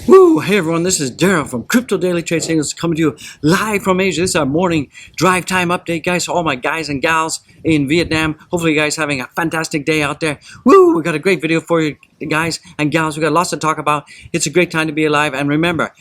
Woo! Hey everyone, this is Daryl from Crypto Daily Trade Signals coming to you live from Asia. This is our morning drive time update, guys. All my guys and gals in Vietnam. Hopefully you guys having a fantastic day out there. Woo! We got a great video for you guys and gals. We got lots to talk about. It's a great time to be alive. And remember,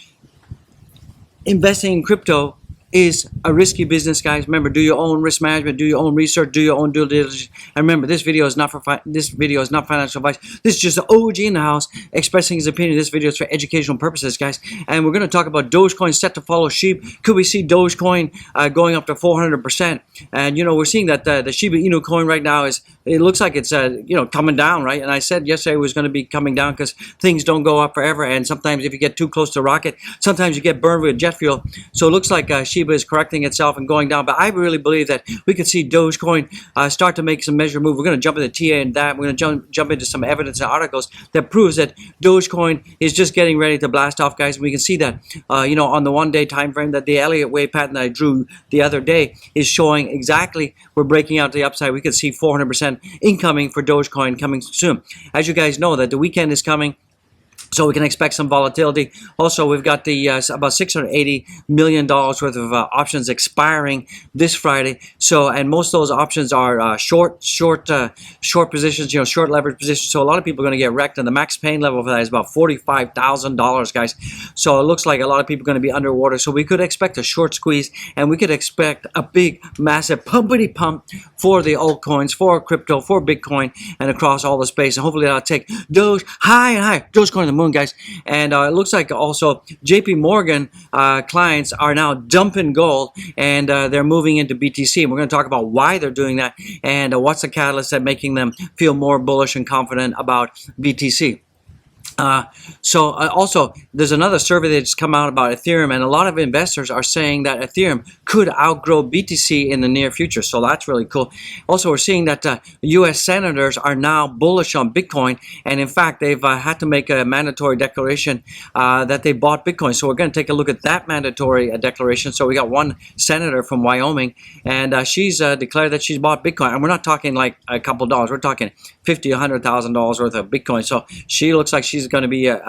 investing in crypto is a risky business, guys. Remember, do your own risk management, do your own research, do your own due diligence. And remember, this video is not financial advice. This is just an OG in the house expressing his opinion. This video is for educational purposes, guys. And we're going to talk about Dogecoin set to follow SHIB. Could we see Dogecoin going up to 400%? And we're seeing that the Shiba Inu coin right now it looks like it's coming down, right? And I said yesterday it was going to be coming down because things don't go up forever. And sometimes if you get too close to a rocket, sometimes you get burned with jet fuel. So it looks like Shiba is correcting itself and going down, but I really believe that we could see Dogecoin start to make some measured move. We're going to jump into TA and that. We're going to jump into some evidence and articles that proves that Dogecoin is just getting ready to blast off, guys. We can see that on the one-day time frame that the Elliott wave pattern that I drew the other day is showing exactly we're breaking out to the upside. We could see 400% incoming for Dogecoin coming soon. As you guys know, that the weekend is coming, so we can expect some volatility. Also, we've got the about $680 million worth of options expiring this Friday. So, and most of those options are short positions, short leverage positions. So a lot of people are going to get wrecked, and the max pain level for that is about $45,000, guys. So it looks like a lot of people are going to be underwater. So we could expect a short squeeze, and we could expect a big, massive pumpity pump for the altcoins, for crypto, for Bitcoin, and across all the space. And hopefully that'll take Doge high and high. Dogecoin to the moon, guys. And it looks like also JP Morgan clients are now dumping gold, and they're moving into BTC. And we're going to talk about why they're doing that and what's the catalyst that making them feel more bullish and confident about BTC. Also, there's another survey that's come out about Ethereum, and a lot of investors are saying that Ethereum could outgrow BTC in the near future. So that's really cool. Also, we're seeing that U.S. senators are now bullish on Bitcoin, and in fact, they've had to make a mandatory declaration that they bought Bitcoin. So we're going to take a look at that mandatory declaration. So we got one senator from Wyoming, and she's declared that she's bought Bitcoin. And we're not talking like a couple dollars. We're talking $50,000, $100,000 worth of Bitcoin. So she looks like she's going to be a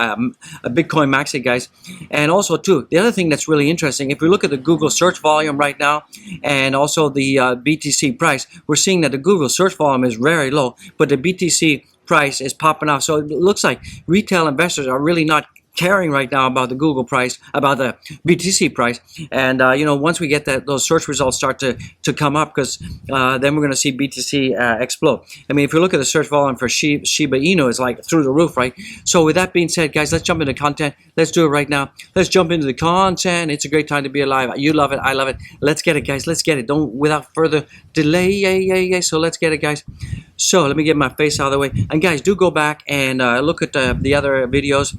Bitcoin maxi, guys. And also too, the other thing that's really interesting, if we look at the Google search volume right now and also the BTC price, we're seeing that the Google search volume is very low, but the BTC price is popping off. So it looks like retail investors are really not caring right now about the Google price, about the BTC price. And once we get those search results start to come up, because then we're going to see BTC explode. I mean, if you look at the search volume for Shiba Inu, it's like through the roof, right? So with that being said, guys, let's jump into content. Let's do it right now. Let's jump into the content. It's a great time to be alive. You love it, I love it. Let's get it, guys. Let's get it. Without further delay. Yay. So let's get it, guys. So let me get my face out of the way. And guys, do go back and look at the other videos.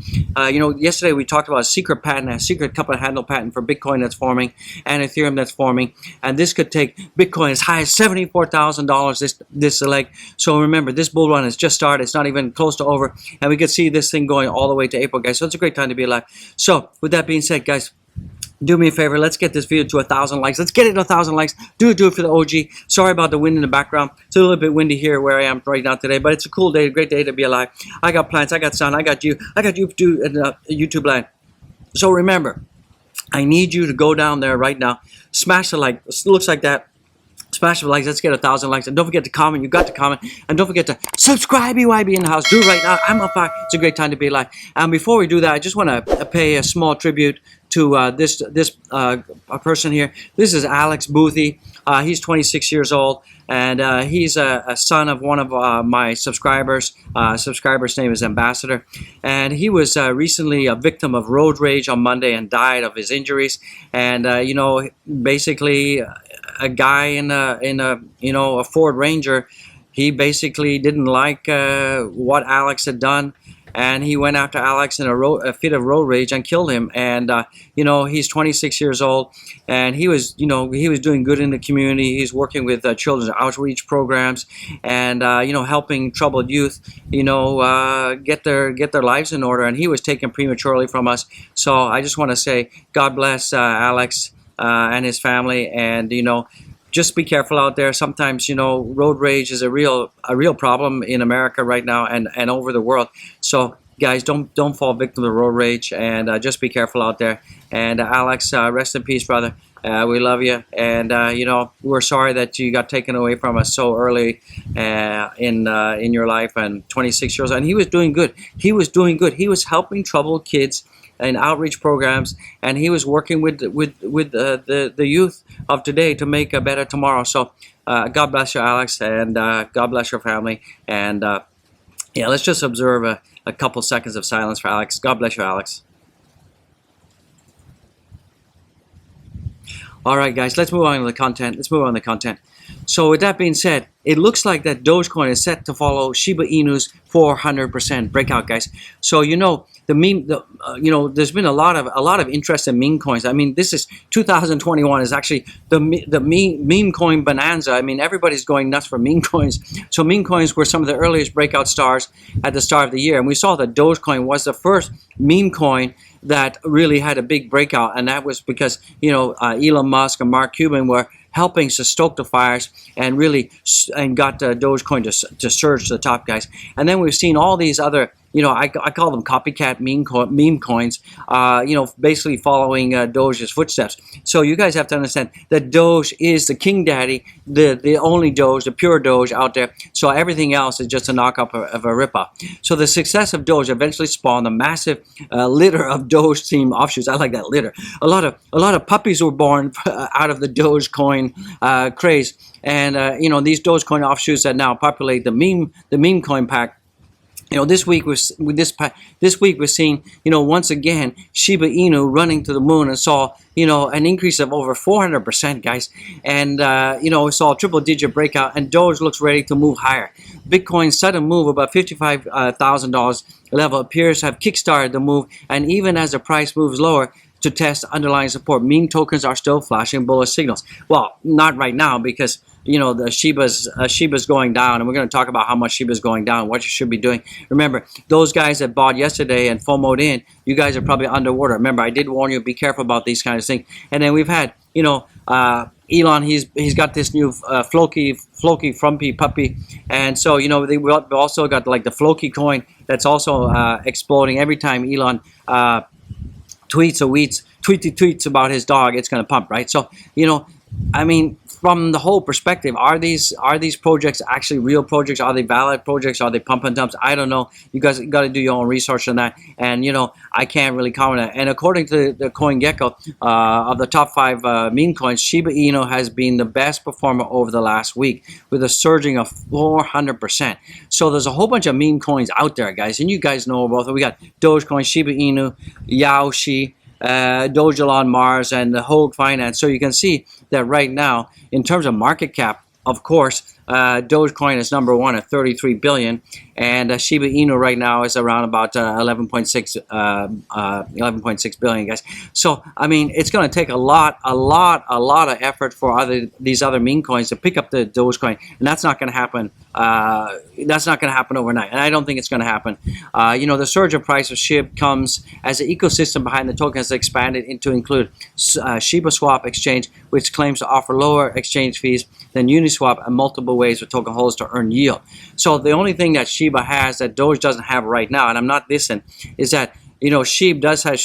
Yesterday we talked about a secret patent, a secret cup and handle patent for Bitcoin that's forming and Ethereum that's forming. And this could take Bitcoin as high as $74,000 this leg. So remember, this bull run has just started. It's not even close to over. And we could see this thing going all the way to April, guys. So it's a great time to be alive. So with that being said, guys, do me a favor, let's get this video to 1,000 likes. Let's get it to 1,000 likes. Do it for the OG. Sorry about the wind in the background. It's a little bit windy here where I am right now today, but it's a cool day, a great day to be alive. I got plants, I got sun, I got you YouTube land. So remember, I need you to go down there right now, smash the like. It looks like that. Smash the likes. Let's get 1,000 likes. And don't forget to comment. You got to comment. And don't forget to subscribe, BYB in the house. Do it right now. I'm on fire. It's a great time to be alive. And before we do that, I just want to pay a small tribute to this person here. This is Alex Boothie. He's 26 years old, and he's a son of one of my subscribers. Subscriber's name is Ambassador, and he was recently a victim of road rage on Monday and died of his injuries. And basically, a guy in a Ford Ranger, he basically didn't like what Alex had done, and he went after Alex in a fit of road rage and killed him. And he's 26 years old, and he was doing good in the community. He's working with children's outreach programs, and helping troubled youth get their lives in order. And he was taken prematurely from us. So I just want to say God bless Alex and his family, and just be careful out there. Sometimes road rage is a real problem in America right now and over the world. So guys, don't fall victim to road rage, and just be careful out there. And Alex, rest in peace, brother. We love you, and you know, we're sorry that you got taken away from us so early in your life. And 26 years old, and he was doing good. He was doing good. He was helping troubled kids in outreach programs, and he was working with the youth of today to make a better tomorrow. So God bless you, Alex, and God bless your family. And yeah, let's just observe a couple seconds of silence for Alex. God bless you, Alex. All right, guys, let's move on to the content. So with that being said, it looks like that Dogecoin is set to follow Shiba Inu's 400% breakout, guys. So you know you know, there's been a lot of interest in meme coins. I mean, this is 2021 is actually the meme coin bonanza. I mean, everybody's going nuts for meme coins. So meme coins were some of the earliest breakout stars at the start of the year, and we saw that Dogecoin was the first meme coin that really had a big breakout, and that was because, you know, Elon Musk and Mark Cuban were helping to stoke the fires and really got Dogecoin to surge to the top, guys. And then we've seen all these other, you know, I call them copycat meme coins, you know, basically following Doge's footsteps. So you guys have to understand that Doge is the king daddy, the only Doge, the pure Doge out there. So everything else is just a knockoff of a ripoff. So the success of Doge eventually spawned a massive litter of Doge team offshoots. I like that, litter. A lot of puppies were born out of the Dogecoin craze, and you know, these Dogecoin offshoots that now populate the meme coin pack. You know, this week we're seeing, you know, once again Shiba Inu running to the moon, and saw, you know, an increase of over 400%, guys. And you know, we saw a triple-digit breakout, and Doge looks ready to move higher. Bitcoin's sudden move about $55,000 level appears to have kickstarted the move, and even as the price moves lower to test underlying support, meme tokens are still flashing bullish signals. Well, not right now, because, you know, the Shiba's going down, and we're going to talk about how much Shiba's going down, what you should be doing. Remember, those guys that bought yesterday and FOMO'd in, you guys are probably underwater. Remember, I did warn you, be careful about these kind of things. And then we've had, you know, Elon, he's got this new Floki frumpy puppy, and so, you know, we also got like the Floki coin that's also exploding every time Elon tweets about his dog. It's going to pump, right? So, you know, I mean, from the whole perspective, are these projects actually real projects? Are they valid projects? Are they pump and dumps? I don't know. You guys got to do your own research on that, and you know, I can't really comment on it. And according to the CoinGecko, of the top 5 meme coins, Shiba Inu has been the best performer over the last week, with a surging of 400%. So there's a whole bunch of meme coins out there, guys, and you guys know about them. We got Dogecoin, Shiba Inu, Yaoshi, Dogelon Mars, and the Hogue Finance. So you can see that right now, in terms of market cap, of course, Dogecoin is number 1 at 33 billion, and Shiba Inu right now is around about 11.6 billion, guys. So I mean, it's going to take a lot of effort for these other meme coins to pick up the Dogecoin, and that's not going to happen. That's not going to happen overnight, and I don't think it's going to happen. You know, the surge of price of SHIB comes as the ecosystem behind the token has expanded into include Shiba Swap exchange, which claims to offer lower exchange fees than Uniswap, and multiple ways for token holders to earn yield. So the only thing that Shiba has that Doge doesn't have right now, and I'm not dissing, is that, you know, SHIB does have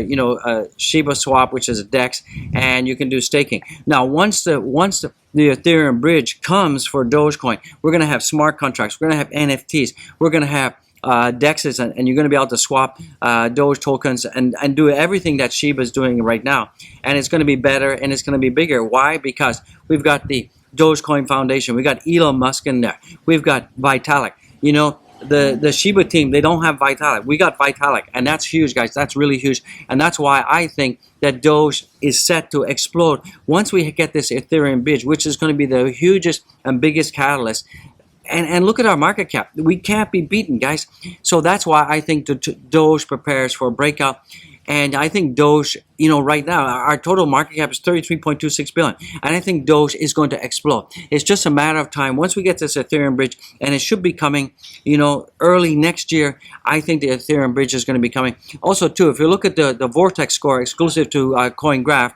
you know, Shiba Swap, which is a DEX, and you can do staking. Now, once the Ethereum bridge comes for Dogecoin, we're going to have smart contracts, we're going to have NFTs, we're going to have DEXs, and you're going to be able to swap Doge tokens and do everything that Shiba is doing right now. And it's going to be better, and it's going to be bigger. Why? Because we've got the Dogecoin Foundation, we got Elon Musk in there, we've got Vitalik. You know, the Shiba team, they don't have Vitalik. We got Vitalik, and that's huge, guys. That's really huge, and that's why I think that Doge is set to explode once we get this Ethereum bridge, which is going to be the hugest and biggest catalyst. And look at our market cap. We can't be beaten, guys. So that's why I think Doge prepares for a breakout. And I think Doge, you know, right now, our total market cap is 33.26 billion. And I think Doge is going to explode. It's just a matter of time. Once we get this Ethereum bridge, and it should be coming, you know, early next year, I think the Ethereum bridge is going to be coming. Also, too, if you look at the Vortex score exclusive to CoinGraph,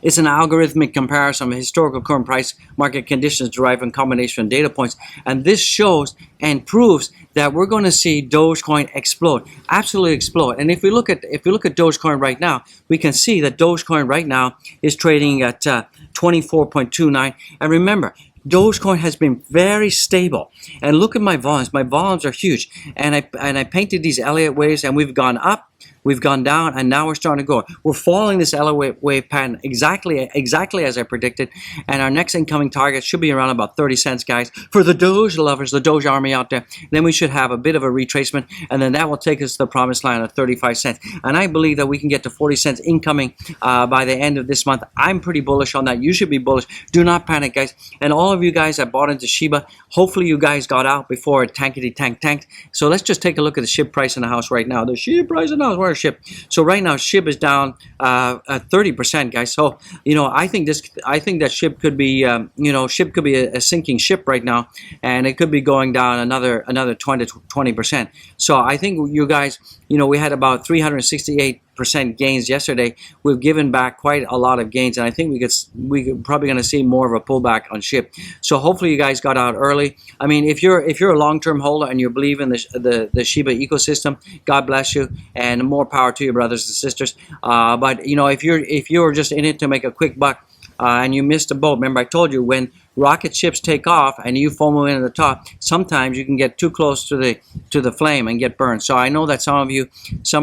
It's an algorithmic comparison of historical current price market conditions derived from combination of data points. And this shows and proves that we're going to see Dogecoin explode, absolutely explode. And if we look at Dogecoin right now, we can see that Dogecoin right now is trading at 24.29. And remember, Dogecoin has been very stable. And look at my volumes. My volumes are huge. And I painted these Elliott waves, and we've gone up, we've gone down, and now we're starting to go. We're following this Elliott wave pattern exactly as I predicted. And our next incoming target should be around about 30 cents, guys. For the Doge lovers, the Doge army out there, then we should have a bit of a retracement, and then that will take us to the promised land of 35 cents. And I believe that we can get to 40 cents incoming by the end of this month. I'm pretty bullish on that. You should be bullish. Do not panic, guys. And all of you guys that bought into Shiba, hopefully you guys got out before it tanked. So let's just take a look at the SHIB price in the house right now. The SHIB price in the house, where's SHIB? So right now SHIB is down 30%, guys. So I think that SHIB could be SHIB could be a sinking ship right now, and it could be going down another 20%. So I think you guys, we had about 368% gains yesterday. We've given back quite a lot of gains, and I think we're probably going to see more of a pullback on SHIB. So hopefully you guys got out early. I mean, if you're a long-term holder and you believe in the Shiba ecosystem, God bless you, and more power to you, brothers and sisters. But if you're just in it to make a quick buck, and you missed the boat, remember I told you, when rocket ships take off and you FOMO in at the top, sometimes you can get too close to the flame and get burned. So I know that some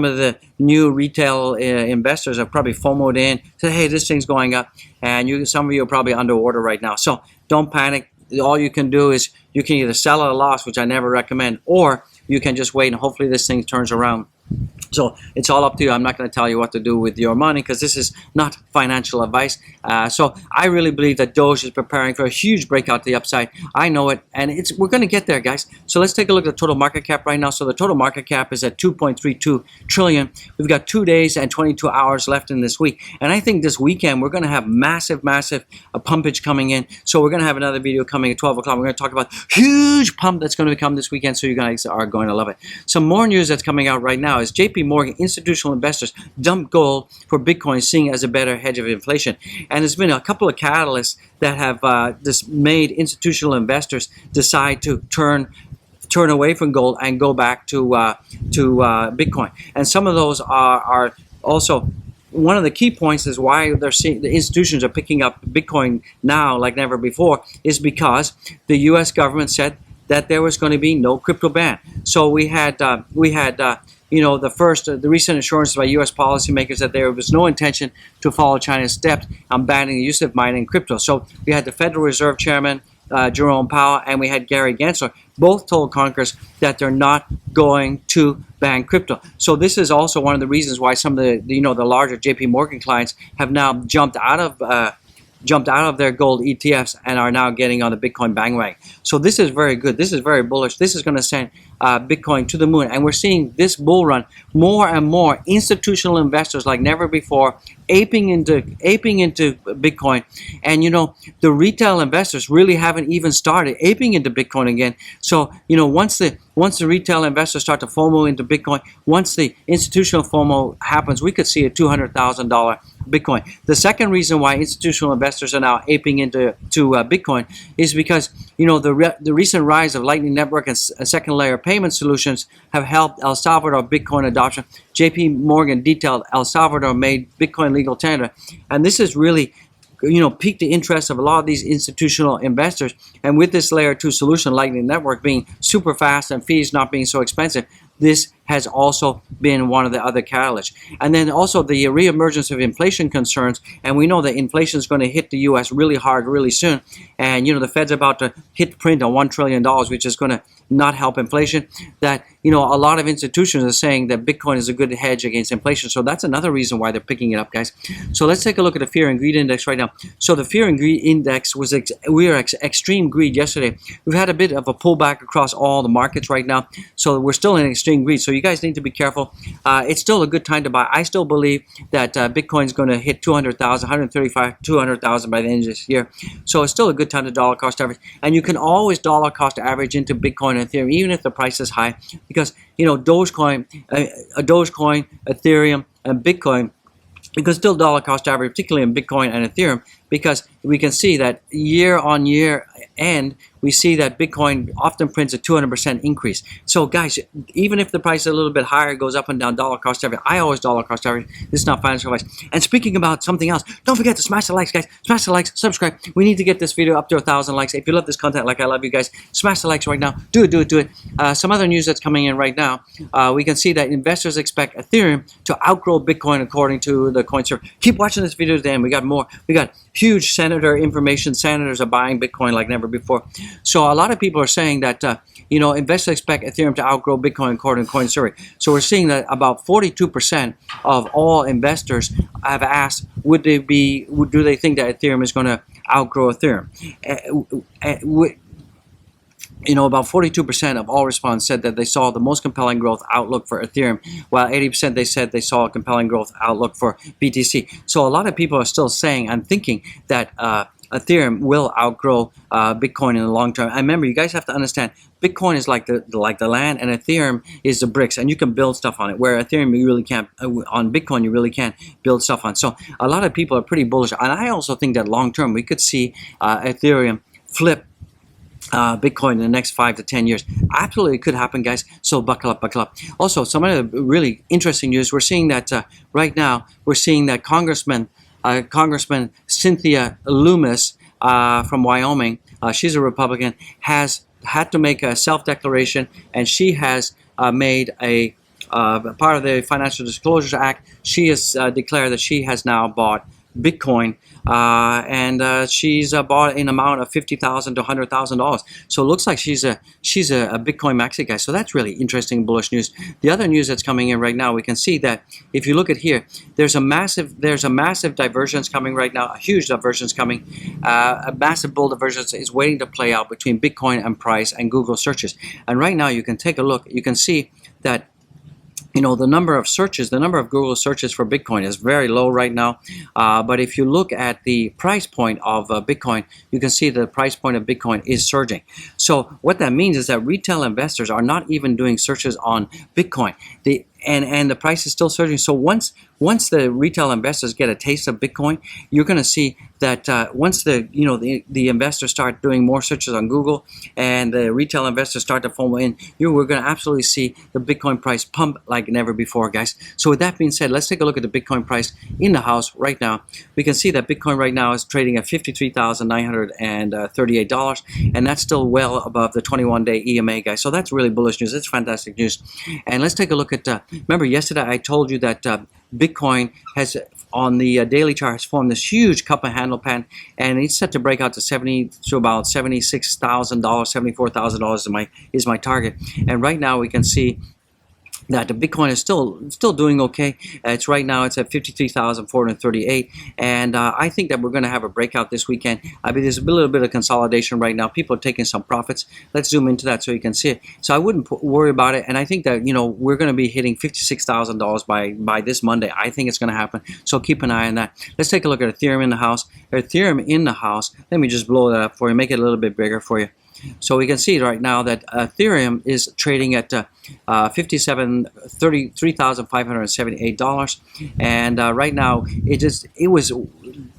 of the new retail investors have probably FOMO'd in, said, hey, this thing's going up, and some of you are probably underwater right now. So don't panic. All you can do is you can either sell at a loss, which I never recommend, or you can just wait and hopefully this thing turns around. So it's all up to you. I'm not going to tell you what to do with your money because this is not financial advice. So I really believe that Doge is preparing for a huge breakout to the upside. I know it, and we're going to get there, guys. So let's take a look at the total market cap right now. So the total market cap is at 2.32 trillion. We've got 2 days and 22 hours left in this week. And I think this weekend we're going to have massive pumpage coming in. So we're going to have another video coming at 12 o'clock. We're going to talk about huge pump that's going to come this weekend. So you guys are going to love it. Some more news that's coming out right now is JP Morgan institutional investors dump gold for Bitcoin, seeing as a better hedge of inflation. And there's been a couple of catalysts that have just made institutional investors decide to turn away from gold and go back to Bitcoin. And some of those are also, one of the key points is why they're seeing the institutions are picking up Bitcoin now like never before is because the U.S. government said that there was going to be no crypto ban. So we had the recent assurances by U.S. policymakers that there was no intention to follow China's steps on banning the use of mining in crypto. So we had the Federal Reserve Chairman Jerome Powell, and we had Gary Gensler, both told Congress that they're not going to ban crypto. So this is also one of the reasons why some of the larger JP Morgan clients have now jumped out of their gold ETFs and are now getting on the Bitcoin bandwagon. So this is very good. This is very bullish. This is going to send Bitcoin to the moon. And we're seeing this bull run, more and more institutional investors like never before aping into Bitcoin. And the retail investors really haven't even started aping into Bitcoin again. So once the retail investors start to FOMO into Bitcoin, once the institutional FOMO happens, we could see a $200,000 Bitcoin. The second reason why institutional investors are now aping into Bitcoin is because the recent rise of Lightning Network and second layer payment solutions have helped El Salvador Bitcoin adoption. JP Morgan detailed El Salvador made Bitcoin legal tender, and this is really piqued the interest of a lot of these institutional investors. And with this layer 2 solution, Lightning Network being super fast and fees not being so expensive, this has also been one of the other catalysts. And then also the reemergence of inflation concerns, and we know that inflation is going to hit the U.S. really hard really soon. And the Fed's about to hit print on $1 trillion, which is going to not help inflation. That a lot of institutions are saying that Bitcoin is a good hedge against inflation. So that's another reason why they're picking it up, guys. So let's take a look at the fear and greed index right now. So the fear and greed index was extreme greed yesterday. We've had a bit of a pullback across all the markets right now. So we're still in extreme greed. So you guys need to be careful. It's still a good time to buy. I still believe that Bitcoin is going to hit 200,000, 135, 200,000 by the end of this year. So it's still a good time to dollar cost average. And you can always dollar cost average into Bitcoin and Ethereum, even if the price is high, because Dogecoin, Ethereum, and Bitcoin you can still dollar cost average, particularly in Bitcoin and Ethereum, because we can see that year on year end, we see that Bitcoin often prints a 200% increase. So guys, even if the price is a little bit higher, goes up and down, dollar cost average, I always dollar cost average. This is not financial advice. And speaking about something else, don't forget to smash the likes, guys. Smash the likes, subscribe. We need to get this video up to 1,000 likes. If you love this content like I love you guys, smash the likes right now. Do it. Some other news that's coming in right now, we can see that investors expect Ethereum to outgrow Bitcoin according to the coin server. Keep watching this video to the end. We got more. We got huge senator information. Senators are buying Bitcoin like never before. So a lot of people are saying that investors expect Ethereum to outgrow Bitcoin according to coin survey. So we're seeing that about 42% of all investors have asked, do they think that Ethereum is going to outgrow Ethereum? About 42% of all respondents said that they saw the most compelling growth outlook for Ethereum, while 80% they said they saw a compelling growth outlook for BTC. So a lot of people are still saying and thinking that Ethereum will outgrow Bitcoin in the long term. And remember, you guys have to understand, Bitcoin is like the land, and Ethereum is the bricks, and you can build stuff on it. Where Ethereum, you really can't. On Bitcoin, you really can't build stuff on. So a lot of people are pretty bullish, and I also think that long term we could see Ethereum flip Bitcoin in the next 5 to 10 years. Absolutely, it could happen, guys. So buckle up. Also, some other really interesting news. We're seeing that right now. We're seeing that Congressman Cynthia Loomis from Wyoming, she's a Republican, has had to make a self-declaration, and she has made a part of the Financial Disclosures Act. She has declared that she has now bought Bitcoin, and she's bought an amount of $50,000 to $100,000. So it looks like she's a Bitcoin maxi guy. So that's really interesting, bullish news. The other news that's coming in right now, we can see that if you look at here, there's a massive divergence coming right now, a huge divergence coming. A massive bull divergence is waiting to play out between Bitcoin and price and Google searches. And right now, you can take a look. You can see that the number of searches, the number of Google searches for Bitcoin is very low right now. But if you look at the price point of Bitcoin, you can see the price point of Bitcoin is surging. So what that means is that retail investors are not even doing searches on Bitcoin. And the price is still surging. So once the retail investors get a taste of Bitcoin, you're going to see that once the investors start doing more searches on Google and the retail investors start to FOMO in, we're going to absolutely see the Bitcoin price pump like never before, guys. So with that being said, let's take a look at the Bitcoin price in the house right now. We can see that Bitcoin right now is trading at $53,938, and that's still well above the 21-day EMA, guys. So that's really bullish news. It's fantastic news. And let's take a look at remember yesterday I told you that Bitcoin has, on the daily chart, has formed this huge cup and handle pattern, and it's set to break out to about $76,000, $74,000 is my target. And right now we can see that the Bitcoin is still doing okay. It's right now it's at 53,438, and I think that we're going to have a breakout this weekend. I mean, there's a little bit of consolidation right now. People are taking some profits. Let's zoom into that so you can see it. So I wouldn't worry about it, and I think that we're going to be hitting $56,000 by this Monday. I think it's going to happen. So keep an eye on that. Let's take a look at Ethereum in the house. Ethereum in the house. Let me just blow that up for you, make it a little bit bigger for you. So we can see right now that Ethereum is trading at $33,578, and right now it was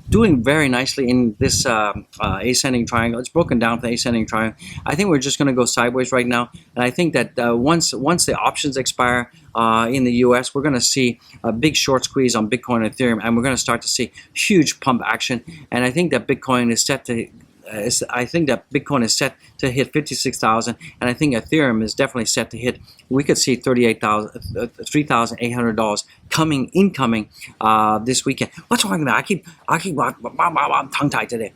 doing very nicely in this ascending triangle. It's broken down from the ascending triangle. I think we're just going to go sideways right now, and I think that once the options expire in the U.S., we're going to see a big short squeeze on Bitcoin and Ethereum, and we're going to start to see huge pump action. And I think that Bitcoin is set to Bitcoin is set to hit 56,000, and I think Ethereum is definitely set to hit. We could see $3,800 incoming this weekend. What's wrong with me? I'm tongue-tied today.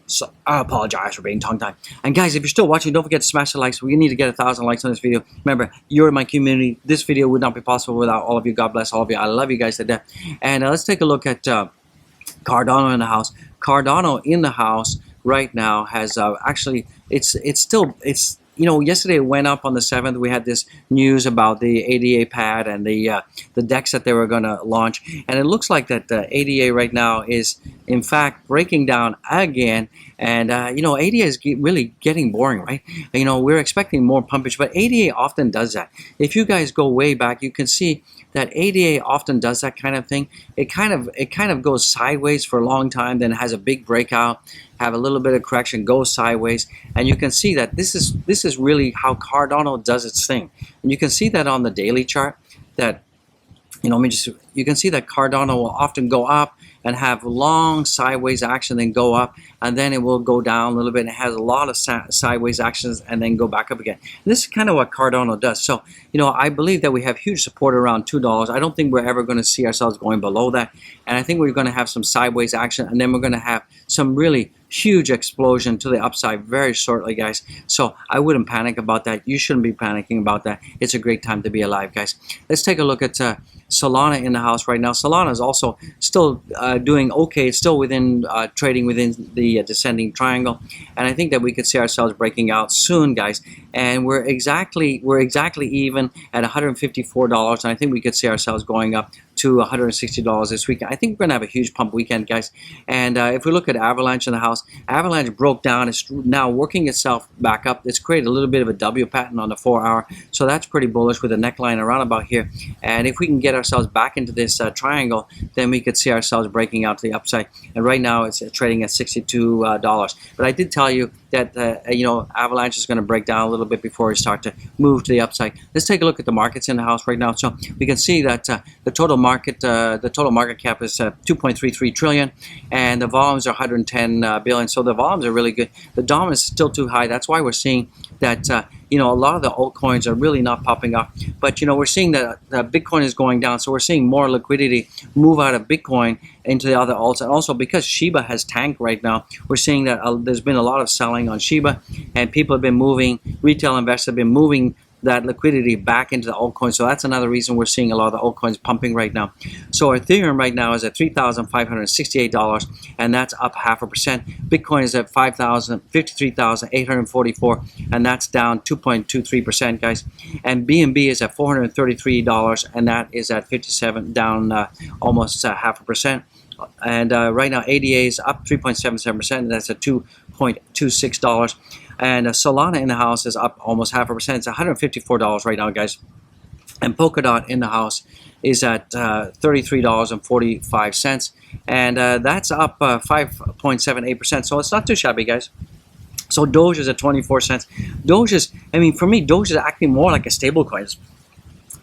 So I apologize for being tongue-tied. And guys, if you're still watching, don't forget to smash the likes. We need to get 1,000 likes on this video. Remember, you're in my community. This video would not be possible without all of you. God bless all of you. I love you guys to death. And let's take a look at Cardano in the house. Cardano in the house right now has actually it's yesterday it went up on the 7th. We had this news about the ADA pad and the DEX that they were going to launch, and it looks like that the ADA right now is in fact breaking down again. And ADA is really getting boring, right? We're expecting more pumpage, but ADA often does that. If you guys go way back, you can see that ADA often does that kind of thing. It kind of goes sideways for a long time, then has a big breakout, have a little bit of correction, goes sideways, and you can see that this is really how Cardano does its thing. And you can see that on the daily chart that, you know, you can see that Cardano will often go up and have long sideways action, then go up, and then it will go down a little bit. And it has a lot of sideways actions and then go back up again. And this is kind of what Cardano does. So, you know, I believe that we have huge support around $2. I don't think we're ever going to see ourselves going below that. And I think we're going to have some sideways action, and then we're going to have some really huge explosion to the upside very shortly, guys. So I wouldn't panic about that. You shouldn't be panicking about that. It's a great time to be alive, guys. Let's take a look at Solana in the house right now. Solana is also still doing okay. It's still within trading within the descending triangle, and I think that we could see ourselves breaking out soon, guys. And we're exactly even at $154, and I think we could see ourselves going up to $160 this weekend. I think we're gonna have a huge pump weekend, guys. And if we look at Avalanche in the house, Avalanche broke down. It's now working itself back up. It's created a little bit of a W pattern on the 4-hour, so that's pretty bullish with a neckline around about here. And if we can get ourselves back into this triangle, then we could see ourselves breaking out to the upside. And right now it's trading at $62. But I did tell you that you know, Avalanche is going to break down a little bit before we start to move to the upside. Let's take a look at the markets in the house right now. So we can see that the total market cap is 2.33 trillion, and the volumes are 110 billion. So the volumes are really good. The DOM is still too high. That's why we're seeing that you know, a lot of the altcoins are really not popping up. But you know, we're seeing that Bitcoin is going down, so we're seeing more liquidity move out of Bitcoin into the other alts. And also because Shiba has tanked right now, we're seeing that there's been a lot of selling on Shiba, and people have been moving, retail investors have been moving that liquidity back into the altcoins. So that's another reason we're seeing a lot of the altcoins pumping right now. So Ethereum right now is at $3,568, and that's up 0.5%. Bitcoin is at $53,844, and that's down 2.23%, guys. And BNB is at $433, and that is at 57, down almost 0.5%. And right now ADA is up 3.77%, and that's at $2.26. And Solana in the house is up almost 0.5%. It's $154 right now, guys. And Polkadot in the house is at $33.45, and that's up 5.78%. So it's not too shabby, guys. So Doge is at 24 cents. Doge is, I mean, for me, Doge is acting more like a stable coin.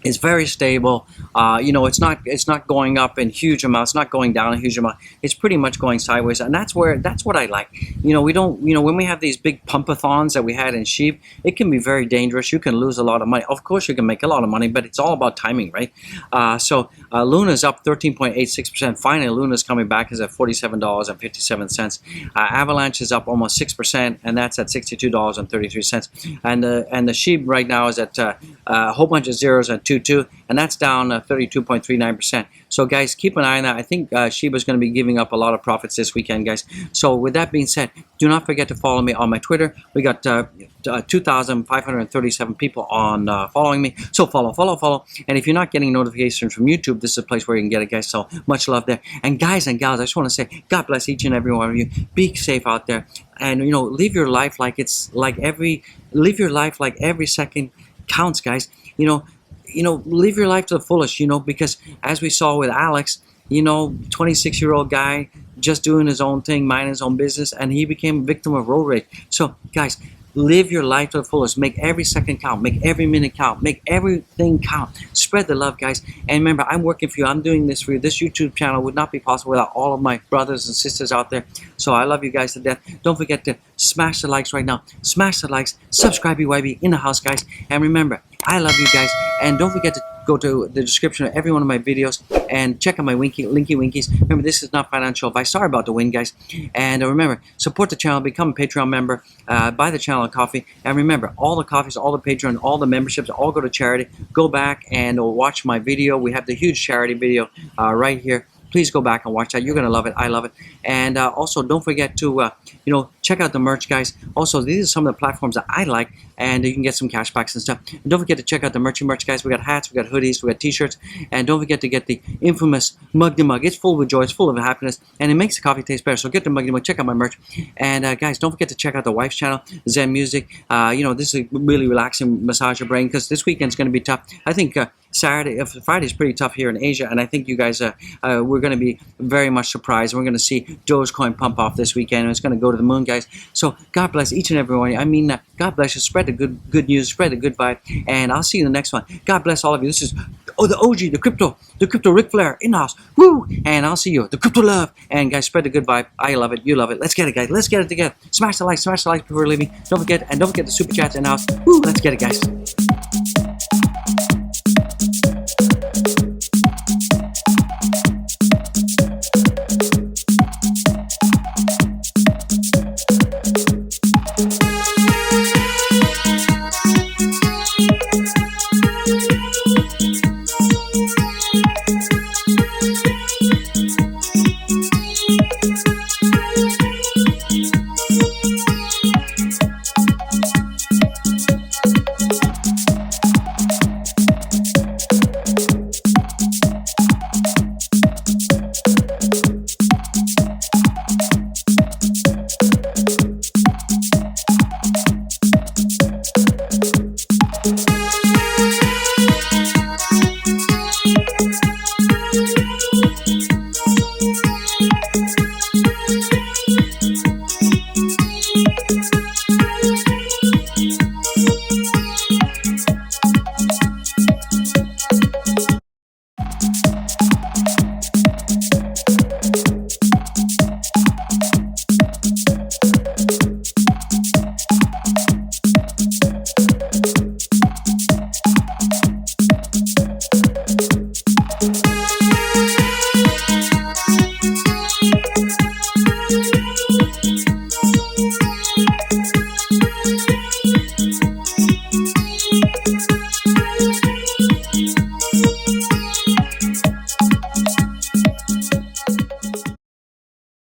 It's very stable. You know, it's not going up in huge amounts. It's not going down a huge amount. It's pretty much going sideways, and that's what I like. You know, we don't. You know, when we have these big pumpathons that we had in SHIB, it can be very dangerous. You can lose a lot of money. Of course, you can make a lot of money, but it's all about timing, right? So Luna's up 13.86%. Finally, Luna's coming back, is at $47.57. Avalanche is up almost 6%, and that's at $62.33. And the SHIB right now is at a whole bunch of zeros at 2.2, and that's down 32.39%. So guys, keep an eye on that. I think Shiba is going to be giving up a lot of profits this weekend, guys. So with that being said, do not forget to follow me on my Twitter. We got 2,537 people on following me. So follow. And if you're not getting notifications from YouTube, this is a place where you can get it, guys. So much love there. And guys and gals, I just want to say, God bless each and every one of you. Be safe out there, and you know, live your life like every second counts, guys. You know, live your life to the fullest, you know, because as we saw with Alex, you know, 26-year-old guy just doing his own thing, minding his own business, and he became a victim of road rage. So, guys, live your life to the fullest. Make every second count. Make every minute count. Make everything count. Spread the love, guys. And remember, I'm working for you. I'm doing this for you. This YouTube channel would not be possible without all of my brothers and sisters out there. So I love you guys to death. Don't forget to smash the likes right now. Smash the likes. Subscribe, BYB in the house, guys. And remember, I love you guys. And don't forget to go to the description of every one of my videos and check out my linky winkies. Remember, this is not financial advice. Sorry about the win, guys. And remember, support the channel, become a Patreon member, buy the channel a coffee. And remember, all the coffees, all the Patreon, all the memberships, all go to charity. Go back and watch my video. We have the huge charity video right here. Please go back and watch that. You're going to love it. I love it. And also, don't forget to, you know, check out the merch, guys. Also, these are some of the platforms that I like, and you can get some cash backs and stuff. And don't forget to check out the merch, guys. We got hats, we got hoodies, we got t-shirts. And don't forget to get the infamous Mug to Mug. It's full of joy, it's full of happiness, and it makes the coffee taste better. So get the Mug to Mug, check out my merch. And guys, don't forget to check out the wife's channel, Zen Music. You know, this is a really relaxing massage your brain, because this weekend's going to be tough. I think Friday is pretty tough here in Asia, and I think you guys, we're going to be very much surprised. We're going to see Dogecoin pump off this weekend, and it's going to go to the moon, guys. So God bless each and every one of you. I mean, God bless you. Spread the good news, spread the good vibe, and I'll see you in the next one. God bless all of you. This is the OG, the crypto Ric Flair in the house. Woo! And I'll see you, the crypto love. And guys, spread the good vibe. I love it. You love it. Let's get it, guys. Let's get it together. Smash the like before leaving. Don't forget the super chats in the house. Woo! Let's get it, guys.